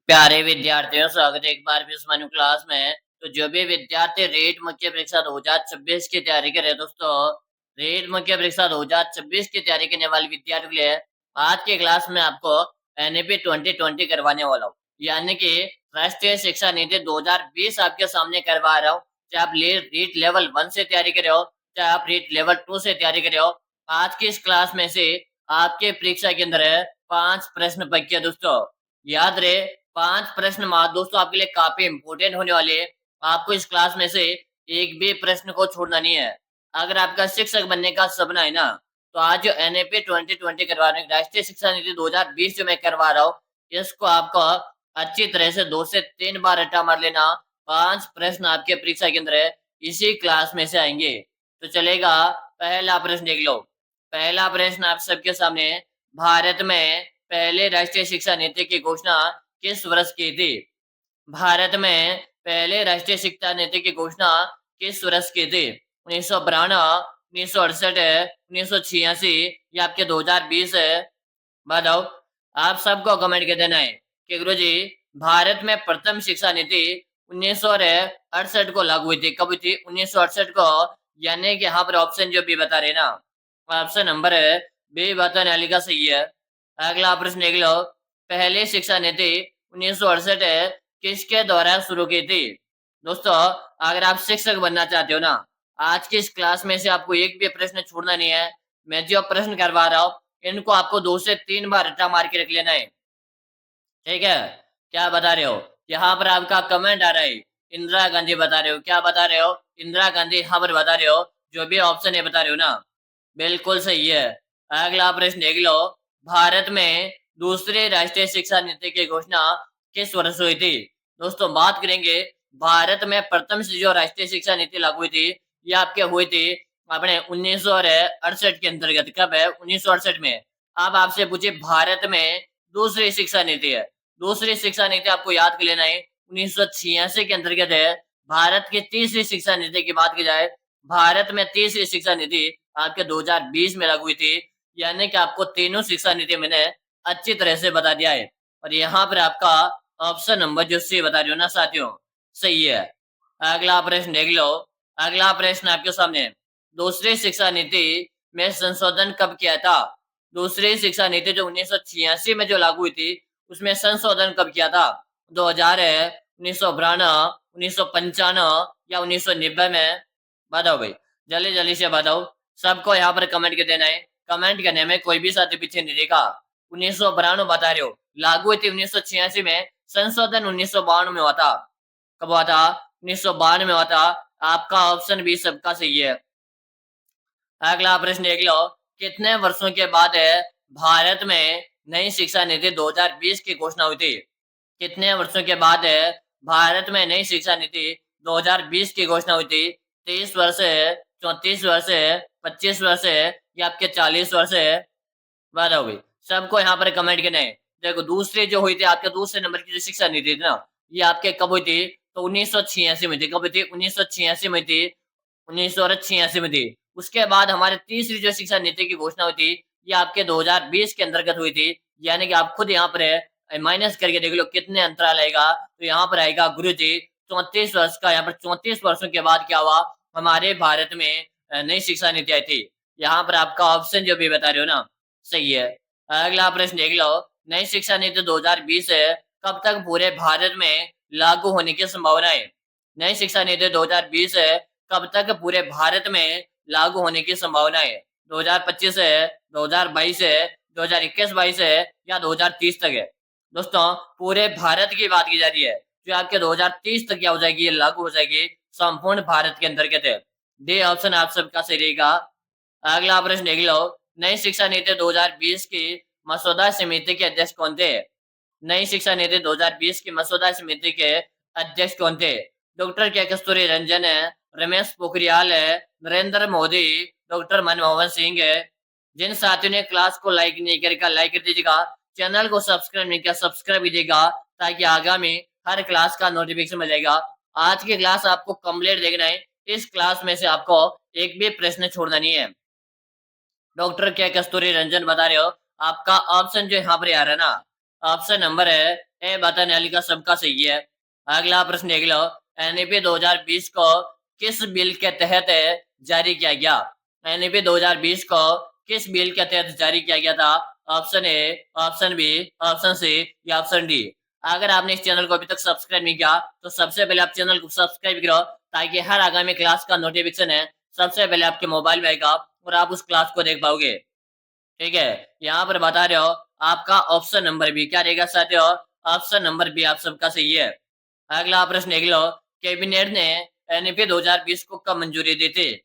प्यारे विद्यार्थियों, स्वागत है एक बार फिर हमारी क्लास में। तो जो भी विद्यार्थी रेट मुख्य परीक्षा 2026 की तैयारी कर रहे हैं दोस्तों, रेट मुख्य परीक्षा 2026 की तैयारी करने वाले विद्यार्थियों के लिए आज की क्लास में आपको एनईपी 2020 करवाने वाला हूँ। यानी कि राष्ट्रीय शिक्षा नीति 2020 आपके सामने करवा रहा हूँ। चाहे आप रीट लेवल 1 से तैयारी कर रहे हो, चाहे आप रीट लेवल 2 से तैयारी कर रहे हो, आज की इस क्लास में से आपके परीक्षा के अंदर 5 प्रश्न पक्के हैं दोस्तों। याद रहे, 5 प्रश्न मार्क्स दोस्तों आपके लिए काफी इंपोर्टेंट होने वाले हैं। आपको इस क्लास में से एक भी प्रश्न को छोड़ना नहीं है। अगर आपका शिक्षक बनने का सपना है ना, तो आज जो एनईपी 2020 करवा रहे हैं, राष्ट्रीय शिक्षा नीति 2020 जो मैं करवा रहा हूँ, इसको आपको अच्छी तरह से 2 से 3 बार रट्टा मार लेना। 5 प्रश्न आपके परीक्षा के अंदर है, इसी क्लास में से आएंगे। तो चलेगा, पहला प्रश्न देख लो। पहला प्रश्न आप सबके सामने, भारत में पहले राष्ट्रीय शिक्षा नीति की घोषणा किस वर्ष की थी? भारत में पहले राष्ट्रीय शिक्षा नीति की घोषणा किस वर्ष की थी? 1992, 1968 है, 1986 या आपके 2020 है? बताओ। आप सबको कमेंट कर देना है कि गुरुजी, भारत में प्रथम शिक्षा नीति 1968 को लागू हुई थी। कब हुई थी? 1968 को। यानी कि यहाँ पर ऑप्शन जो भी बता रहे ना, ऑप्शन नंबर बी बताने वाली का सही है। अगला प्रश्न देख लो। पहली शिक्षा नीति 1968 किसके द्वारा शुरू की थी? दोस्तों, अगर आप शिक्षक बनना चाहते हो ना, आज की इस क्लास में से आपको एक भी प्रश्न छोड़ना नहीं है। मैं जो प्रश्न करवा रहा हूँ, इनको आपको 2 से 3 बार रट्टा मार के रख लेना है। ठीक है? क्या बता रहे हो? यहाँ पर आपका कमेंट आ रहा है, इंदिरा गांधी बता रहे हो। क्या बता रहे हो? इंदिरा गांधी यहाँ पर बता रहे हो। जो भी ऑप्शन है बता रहे हो ना, बिल्कुल सही है। अगला प्रश्न देख लो। भारत में दूसरी राष्ट्रीय शिक्षा नीति की घोषणा किस वर्ष हुई थी? दोस्तों, बात करेंगे भारत में प्रथम से जो राष्ट्रीय शिक्षा नीति लागू हुई थी, ये आपके हुई थी अपने 1968 के अंतर्गत। कब है? 1968 में। अब आपसे पूछे भारत में दूसरी शिक्षा नीति है, दूसरी शिक्षा नीति आपको याद कर लेना है, 1986 के अंतर्गत है। भारत की तीसरी शिक्षा नीति की बात की जाए, भारत में तीसरी शिक्षा नीति आपके 2020 में लागू हुई थी। यानी कि आपको तीनों शिक्षा नीति मैंने अच्छी तरह से बता दिया है। और यहाँ पर आपका ऑप्शन नंबर जो सी बता रही हो ना साथियों, सही है। अगला प्रश्न देख लो। अगला प्रश्न आपके सामने, दूसरी शिक्षा नीति में संशोधन कब किया था? दूसरी शिक्षा नीति जो 1986 में जो लागू हुई थी, उसमें संशोधन कब किया था? 2000 है, 1992, 1995 या 1990 में? बताओ भाई, जल्दी जल्दी से बताओ। सबको यहाँ पर कमेंट कर देना है। कमेंट करने में कोई भी साथी पीछे नहीं रहेगा। 1992 बता रहे हो, लागू हुई थी 1986 में, संशोधन 1992 में हुआ था। कब हुआ था? 1992 में हुआ था। आपका ऑप्शन भी सबका सही है। अगला प्रश्न देख लो। कितने वर्षों के बाद भारत में नई शिक्षा नीति 2020 की घोषणा हुई थी? कितने वर्षों के बाद भारत में नई शिक्षा नीति 2020 की घोषणा हुई थी? 30 वर्ष है, 34 वर्ष है, 25 वर्ष है या आपके 40 वर्ष है? बताओ भाई। सबको यहाँ पर कमेंट करना है। देखो, दूसरी जो हुई थी आपके दूसरे नंबर की जो शिक्षा नीति थी ना, ये आपके कब हुई थी? तो 1986 में थी। कब हुई थी? 1986 में थी। 1986 में थी। उसके बाद हमारे तीसरी जो शिक्षा नीति की घोषणा हुई थी, ये आपके 2020 के अंतर्गत हुई थी। यानी कि आप खुद यहाँ पर माइनस करके देख लो कितने अंतराल आएगा। तो यहाँ पर आएगा गुरुजी 34 वर्ष का। यहाँ पर 34 वर्षों के बाद क्या हुआ? हमारे भारत में नई शिक्षा नीति आई थी। यहाँ पर आपका ऑप्शन जो भी बता रहे हो ना, सही है। अगला प्रश्न देख लो। नई शिक्षा नीति 2020 है, कब तक पूरे भारत में लागू होने की संभावना है? नई शिक्षा नीति 2020 है, कब तक पूरे भारत में लागू होने की संभावना है? 2025 है, 2022 है, 2021-22 है या 2030 तक है? दोस्तों, पूरे भारत की बात की जा रही है, जो आपके 2030 तक क्या हो जाएगी? ये लागू हो जाएगी, संपूर्ण भारत के अंतर्गत है। डी ऑप्शन आप सबका सही रहेगा। अगला प्रश्न देख लो। नई शिक्षा नीति 2020 की मसौदा समिति के अध्यक्ष कौन थे? नई शिक्षा नीति 2020 की मसौदा समिति के अध्यक्ष कौन थे? डॉक्टर के कस्तूरी रंजन है, रमेश पोखरियाल है, नरेंद्र मोदी, डॉक्टर मनमोहन सिंह है। जिन साथियों ने क्लास को लाइक नहीं करेगा, लाइक कर दीजिएगा। चैनल को सब्सक्राइब नहीं किया, सब्सक्राइब कीजिएगा, ताकि आगामी हर क्लास का नोटिफिकेशन मिल जाएगा। आज की क्लास आपको कंप्लीट देखना है। इस क्लास में से आपको एक भी प्रश्न छोड़ना नहीं है। डॉक्टर के कस्तूरी रंजन बता रहे हो। आपका ऑप्शन जो यहाँ पर आ रहा है ना, ऑप्शन नंबर है ए बताने वाली का सबका सही है। अगला प्रश्न देख लो, एनईपी 2020 को किस बिल के तहत जारी किया गया? एनईपी 2020 को किस बिल के तहत जारी किया गया था? Option A, option B, option C या ऑप्शन डी। अगर आपने इस चैनल को अभी तक सब्सक्राइब नहीं किया तो सबसे पहले आप चैनल को सब्सक्राइब करो, ताकि हर आगामी क्लास का नोटिफिकेशन है सबसे पहले आपके मोबाइल में आएगा और आप उस क्लास को देख पाओगे। ठीक है, यहाँ पर बता रहे हो आपका ऑप्शन नंबर बी क्या रहेगा साथियों? ऑप्शन नंबर बी आप सबका सही है। अगला प्रश्न देख लो, कैबिनेट ने एनईपी 2020 को कब मंजूरी दी थी?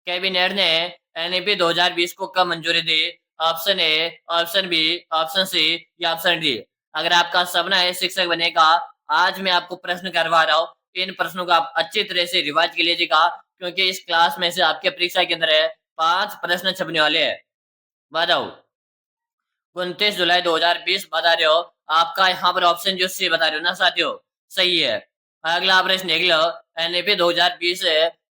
कैबिनेट ने एनईपी 2020 को कब मंजूरी दी? Option A, option B, option C या ऑप्शन डी। अगर आपका सपना है शिक्षक बनने का, आज मैं आपको प्रश्न करवा रहा हूँ, इन प्रश्नों को आप अच्छी तरह से रिवाइज कर लीजिएगा, क्योंकि इस क्लास में से आपके परीक्षा के अंदर 5 प्रश्न छपने वाले हैं। बताओ, 29 जुलाई 2020 बता रहे हो, आपका यहाँ पर ऑप्शन जो सी बता रहे हो ना साथियों, सही है। अगला प्रश्न देख लो, एनईपी 2020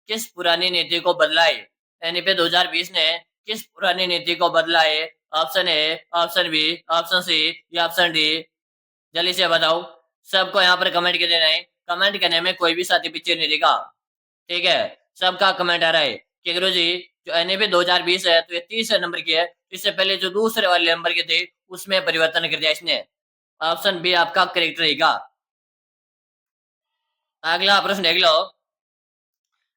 किस पुरानी नीति को बदला है? एनईपी 2020 ने किस पुरानी नीति को बदला है? Option A, option B, option C या ऑप्शन डी। जल्दी से बताओ, सबको यहाँ पर कमेंट कर देना है। कमेंट करने में कोई भी साथी पीछे नहीं रहेगा। ठीक है, सबका कमेंट आ रहा है कि गुरुजी जो एनईपी 2020 है तो ये 30 नंबर की है, इससे पहले जो दूसरे वाले नंबर के थे उसमें परिवर्तन कर दिया इसने। ऑप्शन बी आपका करेक्ट रहेगा। अगला प्रश्न देख लो,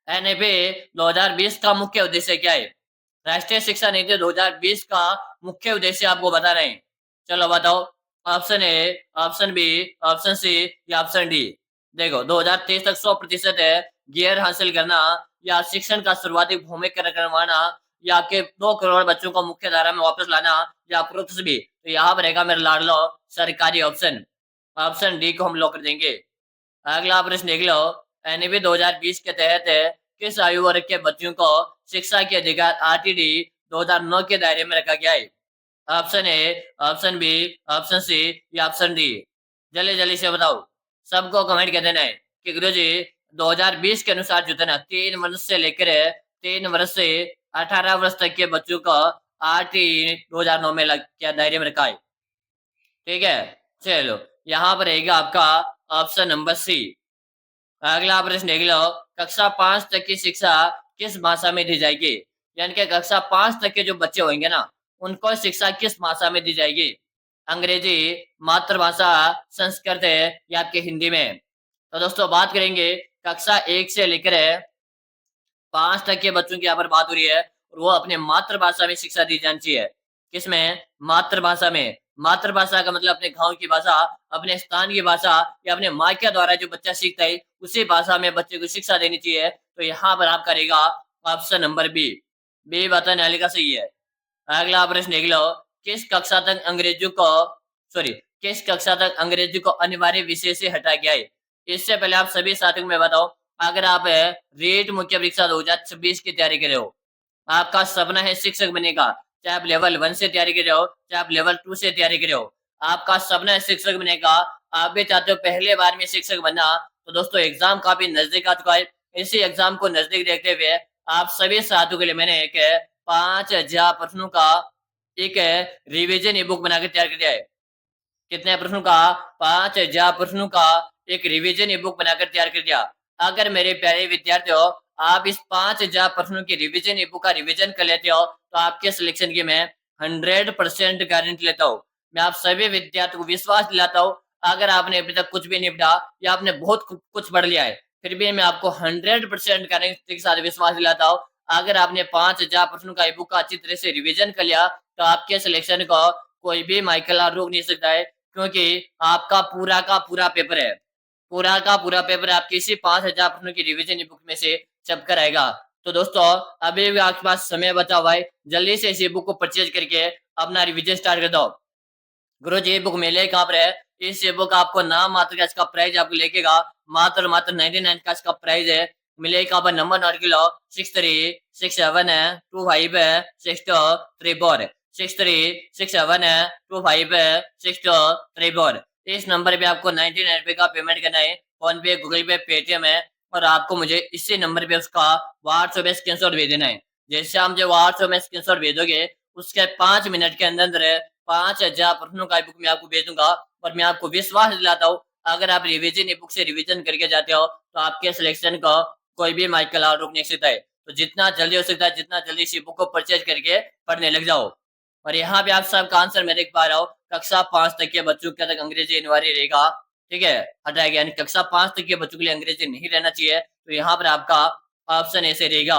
एनईपी 2020 का मुख्य उद्देश्य क्या है? राष्ट्रीय शिक्षा नीति 2020 का मुख्य उद्देश्य आपको बता रहे हैं। चलो बताओ, option A, option B, option C या ऑप्शन डी। देखो, 2023 तक 100% है गियर हासिल करना, या शिक्षण का शुरुआती भूमिका करवाना, या आपके 2 करोड़ बच्चों को मुख्य धारा में वापस लाना, या प्रोत्साहन भी। तो यहाँ पर रहेगा मेरा लाडलो सरकारी ऑप्शन। ऑप्शन डी को हम लॉक कर देंगे। अगला प्रश्न देख लो, एनईपी 2020 के तहत किस आयु वर्ग के बच्चों को शिक्षा के अधिकार आरटीडी 2009 के दायरे में रखा गया है? Option A, option B, option C या ऑप्शन डी। जल्दी जल्दी से बताओ, सबको कमेंट कर देना है कि गुरुजी 2020 के अनुसार जो है ना 3 वर्ष से लेकर 3 वर्ष से 18 वर्ष तक के बच्चों को आरटी 2009 में क्या दायरे में रखा है। ठीक है, चलो यहाँ पर रहेगा आपका ऑप्शन नंबर सी। अगला प्रश्न देख लो, कक्षा 5 तक की शिक्षा किस भाषा में दी जाएगी? यानी कि कक्षा 5 तक के जो बच्चे होंगे ना, उनको शिक्षा किस भाषा में दी जाएगी? अंग्रेजी, मातृभाषा, संस्कृत या आपके हिंदी में? तो दोस्तों बात करेंगे कक्षा 1 से लेकर 5 तक के बच्चों की यहाँ पर बात हो रही है, और वो अपने मातृभाषा में शिक्षा दी जानी चाहिए। किसमें? मातृभाषा में। मातृभाषा का मतलब अपने गांव की भाषा, अपने स्थान की भाषा, या अपने मायके द्वारा जो बच्चा सीखता है उसी भाषा में बच्चे को शिक्षा देनी चाहिए। तो यहाँ पर आपका रहेगा ऑप्शन नंबर बी। बी बताने वाले का सही है। अगला प्रश्न देख लो, किस कक्षा तक अंग्रेजी को सॉरी किस कक्षा तक अंग्रेजी को अनिवार्य विषय से हटा गया है? इससे पहले आप सभी साथियों को मैं बताओ, अगर आप रीट मुख्य परीक्षा 2026 की तैयारी कर रहे हो, आपका सपना है शिक्षक बनने का, चाहे आप लेवल 1 से तैयारी कर रहे हो, चाहे आप लेवल 2 से तैयारी कर रहे हो, आपका सपना है शिक्षक बनने का, आप भी चाहते हो पहले बार में शिक्षक बनना, तो दोस्तों एग्जाम काफी नजदीक आ चुका है। इसी एग्जाम को नजदीक देखते हुए आप सभी साथियों के लिए मैंने एक 5000 प्रश्नों का एक रिवीजन ई बुक बनाकर तैयार कर दिया है। कितने प्रश्नों का? 5000 प्रश्नों का एक रिवीजन ई बुक बनाकर तैयार कर दिया। अगर मेरे प्यारे विद्यार्थियों आप इस 5000 प्रश्नों की रिवीजन ई बुक का रिवीजन कर लेते हो, तो आपके सिलेक्शन की मैं 100% गारंटी लेता हूँ। मैं आप सभी विद्यार्थियों को विश्वास दिलाता हूँ, अगर आपने अभी तक कुछ भी नहीं पढ़ा या आपने बहुत कुछ पढ़ लिया है, फिर भी मैं आपको 100% गारंटी के साथ विश्वास दिलाता हूँ, अगर आपने 5000 प्रश्नों का ई बुक का अच्छी तरह से रिवीजन कर लिया, तो आपके सिलेक्शन को कोई भी माइकल रोक नहीं सकता है, क्योंकि आपका पूरा का पूरा पेपर है। पूरा का पूरा पेपर आपकी इसी 5000 प्रश्नों की रिवीजन बुक में से छप कर आएगा। तो दोस्तों अभी भी आपके पास समय बचा हुआ है, जल्दी से इस बुक को परचेज करके अपना रिवीजन स्टार्ट कर दो। गुरु जी बुक मिले कहाँ पर है? इस बुक आपको नाम मात्र का इसका प्राइस आपको लेकेगा मात्र 99 का इसका प्राइस है। मिले कहाँ पर? Number note kilo 6367256234 6367256234। इस नंबर पे आपको 99 रुपए का पेमेंट करना है। फोन पे, गूगल पे, पेटीएम है, और आपको मुझे इसी नंबर पे उसका व्हाट्सएप पे स्क्रीनशॉट भेज देना है। जैसे आप मुझे व्हाट्सएप में स्क्रीनशॉट भेजोगे, उसके 5 मिनट के अंदर 5000 प्रश्नों का बुक मैं आपको भेज दूंगा। और मैं आपको विश्वास दिलाता हूँ, अगर आप रिवीजन बुक से रिवीजन करके जाते हो तो आपके सिलेक्शन को कोई भी माइकल और रोक नहीं सकता है। तो जितना जल्दी हो सकता है, जितना जल्दी इसी बुक को परचेज करके पढ़ने लग जाओ। और यहाँ पे आप सबका आंसर मैं देख पा रहा हूँ, कक्षा 5 तक के बच्चों के तक अंग्रेजी अनिवार्य रहेगा। ठीक है, हटाया गया, यानी कक्षा 5 तक के बच्चों के लिए अंग्रेजी नहीं रहना चाहिए। तो यहाँ पर आपका ऑप्शन ऐसे रहेगा।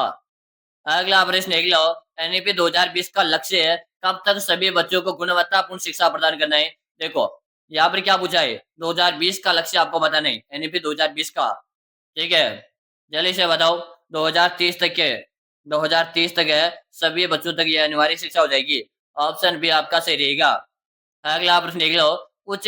अगला प्रश्न देख लो, एनईपी 2020 का लक्ष्य है कब तक सभी बच्चों को गुणवत्तापूर्ण शिक्षा प्रदान करना है। देखो यहाँ पर क्या पूछा है, 2020 का लक्ष्य आपको बताना है, एनईपी 2020 का। ठीक है, जल्दी से बताओ। 2030 तक के, 2030 तक है, सभी बच्चों तक ये अनिवार्य शिक्षा हो जाएगी। ऑप्शन बी आपका सही रहेगा। अगला प्रश्न देख लो, उच्च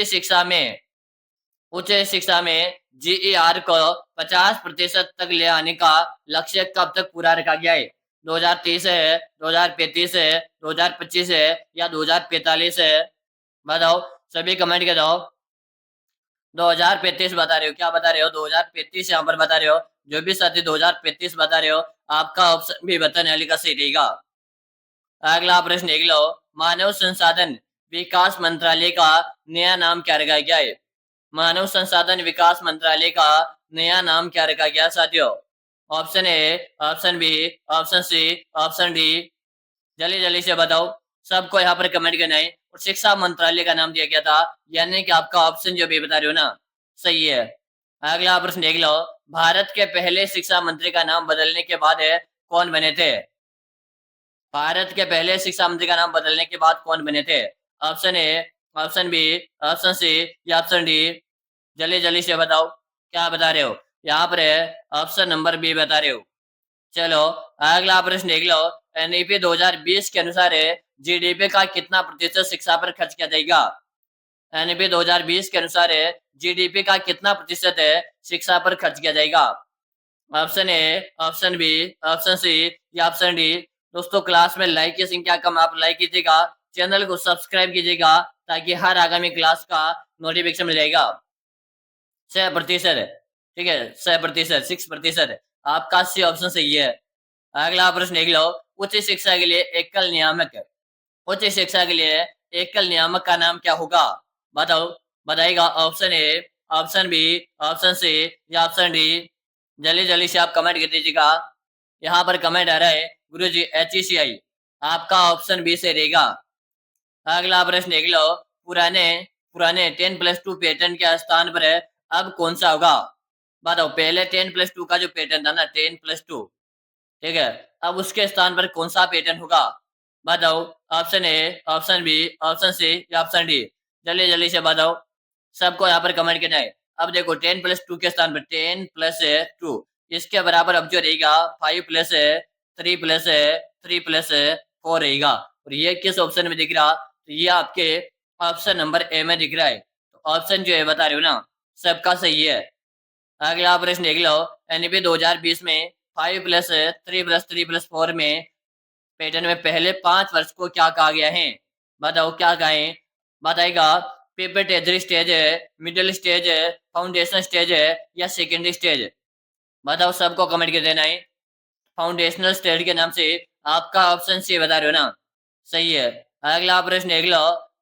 शिक्षा में जीईआर को 50% तक ले आने का लक्ष्य कब तक पूरा रखा गया है। 2030 है, 2035 है, 2025 है या 2045 है। बताओ, सभी कमेंट के दो। 2035 बता रहे हो, क्या बता रहे हो? 2035 यहाँ पर बता रहे हो। जो भी साथी 2035 बता रहे हो, आपका ऑप्शन भी बताने वाले का सही रहेगा। अगला प्रश्न देख लो, मानव संसाधन विकास मंत्रालय का नया नाम क्या रखा गया है। मानव संसाधन विकास मंत्रालय का नया नाम क्या रखा गया साथियों? Option A, option B, option C, option D. जल्दी जल्दी से बताओ, सबको यहाँ पर कमेंट करना है। और शिक्षा मंत्रालय का नाम दिया गया था, यानी कि आपका ऑप्शन जो भी बता रहे हो ना, सही है। अगला प्रश्न देख लो, भारत के पहले शिक्षा मंत्री का नाम बदलने के बाद कौन बने थे। भारत के पहले शिक्षा मंत्री का नाम बदलने के बाद कौन बने थे? Option A, option B, option C या ऑप्शन डी। जल्दी जल्दी से बताओ, क्या बता रहे हो? यहाँ पर ऑप्शन नंबर बी बता रहे हो। चलो अगला प्रश्न देख लो, एनईपी 2020 के अनुसार जीडीपी का कितना प्रतिशत शिक्षा पर खर्च किया जाएगा। एनईपी 2020 के अनुसार जीडीपी का कितना प्रतिशत शिक्षा पर खर्च किया जाएगा। Option A, option B, option C या ऑप्शन डी। दोस्तों क्लास में लाइक की संख्या कम, आप लाइक कीजिएगा, चैनल को सब्सक्राइब कीजिएगा, ताकि हर आगामी क्लास का नोटिफिकेशन मिल जाएगा। 6%, ठीक है, 6%, 6%। आपका सी ऑप्शन सही है। अगला प्रश्न देख लो, उच्च शिक्षा के लिए एकल नियामक, उच्च शिक्षा के लिए एकल नियामक का नाम क्या होगा। बताओ, बताइएगा। Option A, option B, option C या ऑप्शन डी। जल्दी जल्दी से आप कमेंट कर दीजिएगा। यहाँ पर कमेंट आ रहा है, गुरुजी HECI। आपका ऑप्शन बी से रहेगा। अगला प्रश्न देख लो, पुराने पुराने 10+2 पैटर्न के स्थान पर अब कौन सा होगा। बताओ, पहले 10+2 का जो पैटर्न था ना, 10+2, ठीक है, अब उसके स्थान पर कौन सा पैटर्न होगा। बताओ, option A, option B, option C या ऑप्शन डी। जल्दी जल्दी से बताओ, सबको यहाँ पर कमेंट करना है। अब देखो 10+2 के स्थान पर 10+2, इसके बराबर अब जो रहेगा 5+3+3+4 रहेगा। और ये किस ऑप्शन में दिख रहा, तो ये आपके ऑप्शन नंबर ए में दिख रहा है। तो ऑप्शन जो है बता रहे हो ना, सबका सही है। अगला प्रश्न देख लो, एनईपी 2020 में 5+3+3+4 में पैटर्न में पहले 5 वर्ष को क्या कहा गया है। बताओ क्या कहा है, बताएगा। प्रिपरेटरी स्टेज है, मिडिल स्टेज है, फाउंडेशन स्टेज है या सेकेंडरी स्टेज। बताओ, सबको कमेंट कर देना है। फाउंडेशनल स्टेज के नाम से आपका ऑप्शन सी बता रहे हो ना, सही है। अगला प्रश्न देख लो,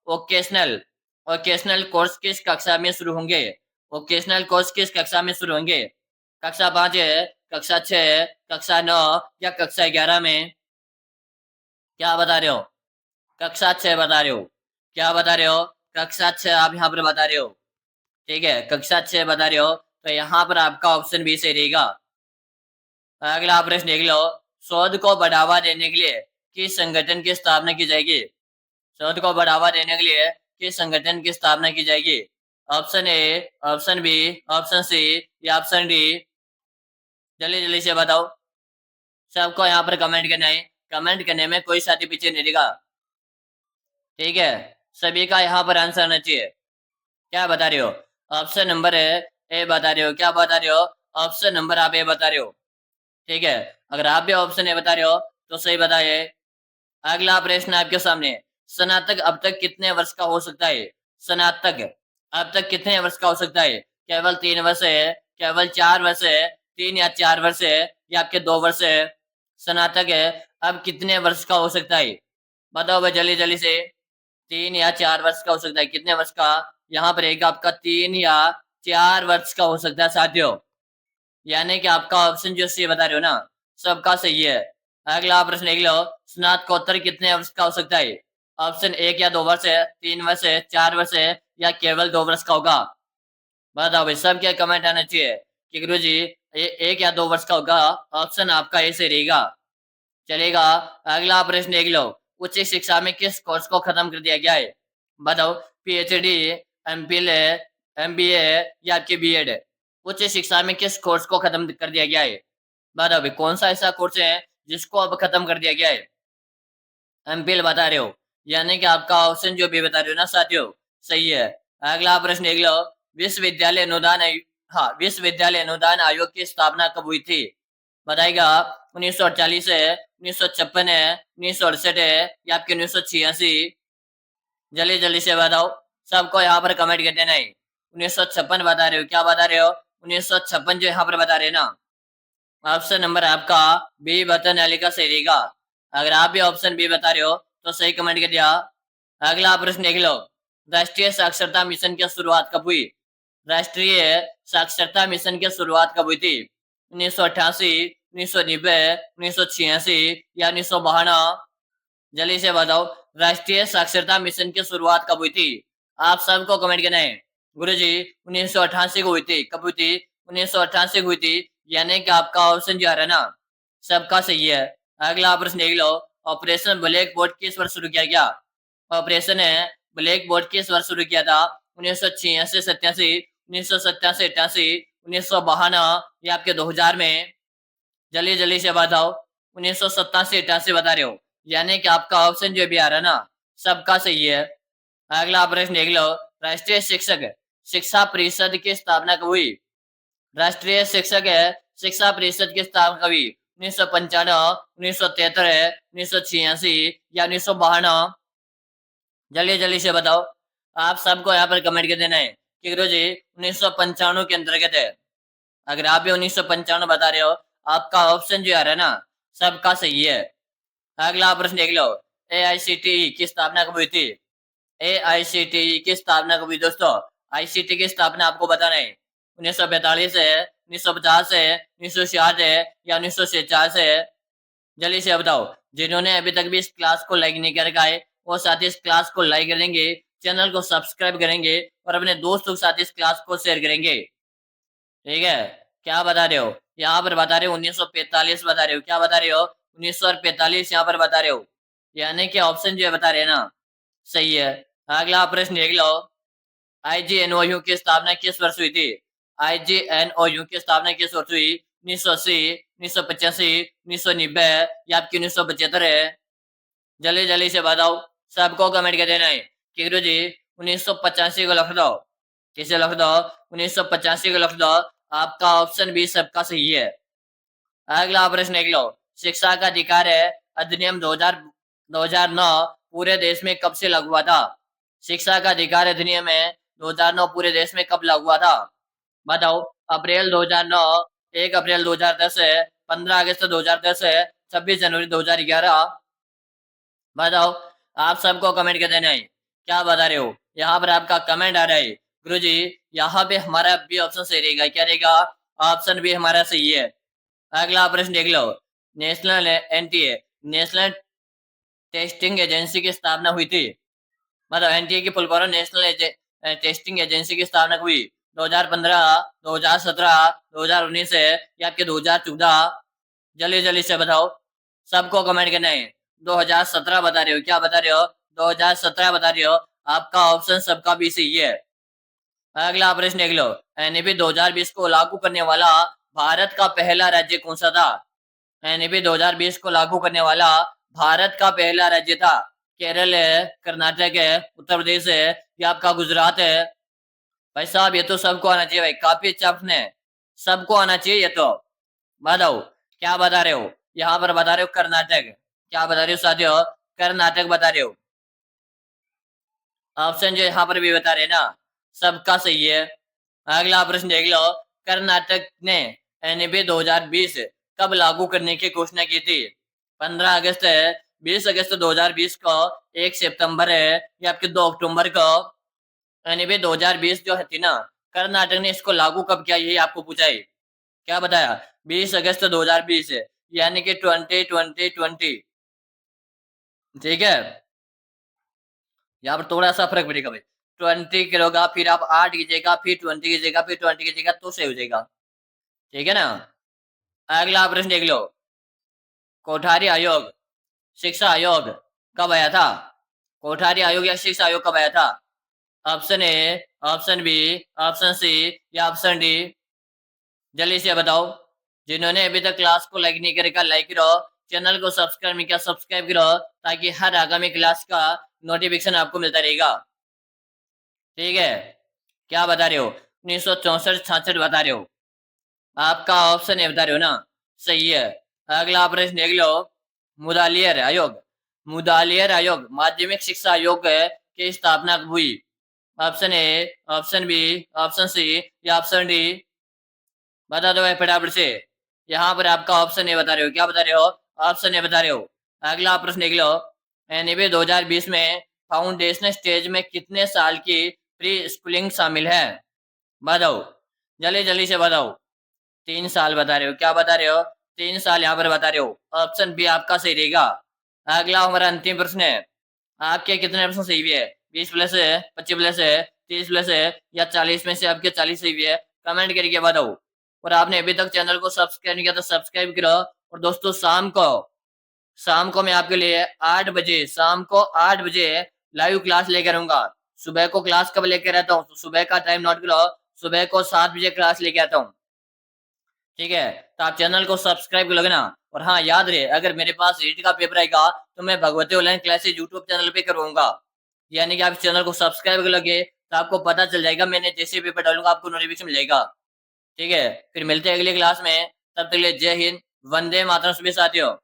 वोकेशनल वोकेशनल कोर्स किस कक्षा में शुरू होंगे। वोकेशनल कोर्स किस कक्षा में शुरू होंगे। कक्षा 5 है, कक्षा 6 है, कक्षा 9 या कक्षा 11 में। क्या बता रहे हो? कक्षा 6 बता रहे हो। क्या बता रहे हो? कक्षा 6 आप यहाँ पर बता रहे हो। ठीक है, कक्षा 6 बता रहे हो, तो यहाँ पर आपका ऑप्शन बी सही रहेगा। अगला प्रश्न देख लो, शोध को बढ़ावा देने के लिए किस संगठन की स्थापना की जाएगी। शोध को बढ़ावा देने के लिए किस संगठन की स्थापना की जाएगी। Option A, option B, option C या ऑप्शन डी। जल्दी जल्दी से बताओ, सबको यहाँ पर कमेंट करना है। कमेंट करने में कोई साथी पीछे नहीं रहेगा, ठीक है। सभी का यहाँ पर आंसर आना चाहिए। क्या बता रहे हो? ऑप्शन नंबर ए बता रहे हो। क्या बता रहे हो? ऑप्शन नंबर आप ए बता रहे हो, ठीक है। अगर आप भी ऑप्शन ए बता रहे हो तो सही बताइए। अगला प्रश्न आपके सामने, स्नातक अब तक कितने वर्ष का हो सकता है। स्नातक अब तक कितने वर्ष का हो सकता है। केवल 3 वर्ष है, केवल 4 वर्ष है, 3 या 4 वर्ष है या आपके 2 वर्ष है। स्नातक अब कितने वर्ष का हो सकता है। बताओ भाई जल्दी जल्दी से। 3 या 4 वर्ष का हो सकता है, कितने वर्ष का? यहाँ पर एक आपका 3 या 4 वर्ष का हो सकता है साथियों। यानी कि आपका ऑप्शन जो सी बता रहे हो ना, सबका सही है। अगला प्रश्न देख लो, स्नातकोत्तर कितने वर्ष का हो सकता है? ऑप्शन 1 या 2 वर्ष है, 3 वर्ष है, 4 वर्ष है, या केवल 2 वर्ष का होगा? बताओ भाई, सब क्या कमेंट आना चाहिए कि गुरु जी 1 या 2 वर्ष का होगा। ऑप्शन आपका ऐसे रहेगा, चलेगा। अगला प्रश्न देख लो, उच्च शिक्षा में किस कोर्स को खत्म कर दिया गया है? बताओ, पीएचडी, एमफिल, एमबीए या आपकी बीएड? उच्च शिक्षा में किस कोर्स को खत्म कर दिया गया है? बताओ भाई, कौन सा ऐसा कोर्स है जिसको अब खत्म कर दिया गया है? एमफिल बता रहे हो, यानी कि आपका ऑप्शन जो भी बता रहे हो ना साथियों, सही है। अगला प्रश्न देख लो, विश्वविद्यालय अनुदान विश्वविद्यालय अनुदान आयोग की स्थापना कब हुई थी? बताएगा, 1948 है, 1956 है, 1968 है, या आपके 1986? जल्दी जल्दी से बताओ, सबको यहाँ पर कमेंट कर देना है। 1956 बता रहे हो, क्या बता रहे हो? 1956 जो यहाँ पर बता रहे हैं ना, ऑप्शन नंबर आपका बी बताने वाले का सही रहेगा। अगर आप भी ऑप्शन बी बता रहे हो तो सही कमेंट कर दिया। अगला प्रश्न देख लो, राष्ट्रीय साक्षरता मिशन की शुरुआत कब हुई? राष्ट्रीय साक्षरता मिशन की शुरुआत कब हुई थी? 1988, 1990, 1986 या 1992? जल्दी से बताओ, राष्ट्रीय साक्षरता मिशन की शुरुआत कब हुई थी? आप सबको कमेंट करना है। गुरुजी 1988 को हुई थी। कब हुई थी? 1988 को हुई थी, यानी कि आपका ऑप्शन जो आ रहा है ना, सबका सही है। अगला प्रश्न देख लो, ऑपरेशन ब्लैक बोर्ड किस वर्ष शुरू किया गया? ऑपरेशन है ब्लैक बोर्ड किस वर्ष शुरू किया था? 1986, 87, 1987, 88, 1992 या आपके 2000 में? जल्दी जल्दी से बताओ। 1987, 88 बता रहे हो, यानी कि आपका ऑप्शन जो भी आ रहा है ना, सबका सही है। अगला प्रश्न देख लो, राष्ट्रीय शिक्षक शिक्षा परिषद की स्थापना कब हुई? राष्ट्रीय शिक्षक शिक्षा परिषद की स्थापना कब हुई? 1995, 1973, 1986 या 1992? जल्दी जल्दी से बताओ। आप सबको यहाँ पर कमेंट कर देना है कि गुरु जी 1995 के अंतर्गत है। अगर आप भी 1995 बता रहे हो, आपका ऑप्शन जो आ रहा है ना, सबका सही है। अगला प्रश्न देख लो, एआईसीटीई की स्थापना कब हुई थी? एआईसीटीई की स्थापना कब हुई दोस्तों? आईसीटी की स्थापना आपको बताना है। 1945 है, 1950 है, 1966 है, या 1946 है? जल्दी से बताओ। जिन्होंने अभी तक भी इस क्लास को लाइक नहीं कर रखा है, वो साथ ही इस क्लास को लाइक करेंगे, चैनल को सब्सक्राइब करेंगे और अपने दोस्तों के साथ इस क्लास को शेयर करेंगे। ठीक है, क्या बता रहे हो? यहाँ पर बता रहे हो 1945 बता रहे हो। क्या बता रहे हो? 1945 यहाँ पर बता रहे हो, यानी कि ऑप्शन जो है बता रहे हैं ना, सही है। अगला प्रश्न देख लो, आईजीएनओयू की स्थापना किस वर्ष हुई थी? आईजीएनओयू की स्थापना किस वर्ष हुई? 1980, 1985, 1990 या आपकी 1975 है? जल्दी जल्दी से बताओ, सबको कमेंट कर देना है कि गुरु जी 1985 को लिख दो। किसे लिख दो? 1985 को लिख दो। आपका ऑप्शन भी सबका सही है। अगला प्रश्न देख लो, शिक्षा का अधिकार है अधिनियम 2009 पूरे देश में कब से लागू हुआ था? शिक्षा का अधिकार अधिनियम है 2009 पूरे देश में कब लागू हुआ था? बताओ। अप्रैल 2009, 1 अप्रैल 2010 है, 15 अगस्त 2010 है, 26 जनवरी 2011? बताओ। आप सबको कमेंट कर देना है। क्या बता रहे हो? यहाँ पर आपका कमेंट आ रहा है गुरुजी, यहाँ पे हमारा बी ऑप्शन सही रहेगा। क्या रहेगा? ऑप्शन बी हमारा सही है। अगला प्रश्न देख लो, national NTA national testing agency की स्थापना हुई थी। मतलब एनटीए की full form national testing agency की स्थापना हुई 2015, 2017, 2019 है या आपके 2014? जल्दी जल्दी से बताओ, सबको कमेंट करना है। 2017 बता रहे हो। क्या बता रहे हो? 2017 बता रहे हो। आपका ऑप्शन सबका भी सही है। अगला प्रश्न देख लो, एनईपी 2020 को लागू करने वाला भारत का पहला राज्य कौन सा था? एनईपी 2020 को लागू करने वाला भारत का पहला राज्य था। केरल है, कर्नाटक है, उत्तर प्रदेश है या आपका गुजरात है? भाई साहब, ये तो सबको आना चाहिए भाई, काफी अच्छा प्रश्न है, सबको आना चाहिए ये तो। बताओ, क्या बता रहे हो? यहाँ पर बता रहे हो कर्नाटक। क्या बता रहे हो साथियों? कर्नाटक बता रहे हो। ऑप्शन जो यहाँ पर भी बता रहे हैं ना, सबका सही है। अगला प्रश्न देख लो, कर्नाटक ने एनईपी 2020 कब लागू करने की घोषणा की थी? 15 अगस्त है, 20 अगस्त 2020 को, 1 सितंबर है या आपके 2 अक्टूबर को? एनईपी 2020 जो थी ना, कर्नाटक ने इसको लागू कब किया, यही आपको पूछा है। क्या बताया? 20 अगस्त 2020 है, यानी कि 2020। ठीक है, यहाँ पर थोड़ा सा फर्क पड़ेगा भाई। 20 करोगा, फिर आप 8 कीजिएगा, फिर 20 कीजिएगा, फिर 20 कीजिएगा, तो सही हो जाएगा। ठीक है ना। अगला प्रश्न देख लो। कोठारी आयोग, शिक्षा आयोग कब आया था? कोठारी आयोग या शिक्षा आयोग कब आया था? Option A, option B, option C या ऑप्शन डी? जल्दी से बताओ। जिन्होंने अभी तक क्लास को लाइक नहीं करेगा, लाइक करो। चैनल को सब्सक्राइब नहीं किया, सब्सक्राइब करो, ताकि हर आगामी क्लास का नोटिफिकेशन आपको मिलता रहेगा। ठीक है, क्या बता रहे हो? 1964-66 बता रहे हो। आपका ऑप्शन ए बता रहे हो ना, सही है। अगला प्रश्न देख लो। मुदालियर आयोग, मुदालियर आयोग माध्यमिक शिक्षा आयोग की स्थापना कब हुई? Option A, option B, option C या ऑप्शन डी? बता दो भाई फटाफट से। यहाँ पर आपका ऑप्शन ए बता रहे हो। क्या बता रहे हो? ऑप्शन ए बता रहे हो। अगला प्रश्न देख लो। एनईपी 2020 में फाउंडेशन स्टेज में कितने साल की प्री स्कूलिंग शामिल है? बताओ, जल्दी जल्दी से बताओ। 3 साल बता रहे हो। क्या बता रहे हो? 3 साल यहाँ पर बता रहे हो। ऑप्शन बी आपका सही रहेगा। अगला हमारा अंतिम प्रश्न है। आपके कितने प्रश्न सही भी है? 20 प्लस है, 25 प्लस है, 30 प्लस है, या 40 में से आपके 40 सही भी है? कमेंट करके बताओ। और आपने अभी तक चैनल को सब्सक्राइब नहीं किया तो सब्सक्राइब करो। और दोस्तों, शाम को मैं आपके लिए 8 बजे, शाम को 8 बजे लाइव क्लास लेकर आऊंगा। सुबह को क्लास कब लेकर आता हूँ, तो सुबह का टाइम नोट करो। सुबह को 7 बजे क्लास लेके आता हूँ। ठीक है, तो आप चैनल को सब्सक्राइब कर लोगे ना। और हाँ, याद रहे, अगर मेरे पास रीट का पेपर आएगा तो मैं Bhagwati online classes YouTube channel पे करवाऊंगा। यानी कि आप चैनल को सब्सक्राइब कर लोगे तो आपको पता चल जाएगा, मैंने जैसे पेपर डालूंगा आपको नोटिफिकेशन मिलेगा। ठीक है, फिर मिलते हैं अगली क्लास में। तब तक के लिए जय हिंद, वंदे मातरम सभी साथियों।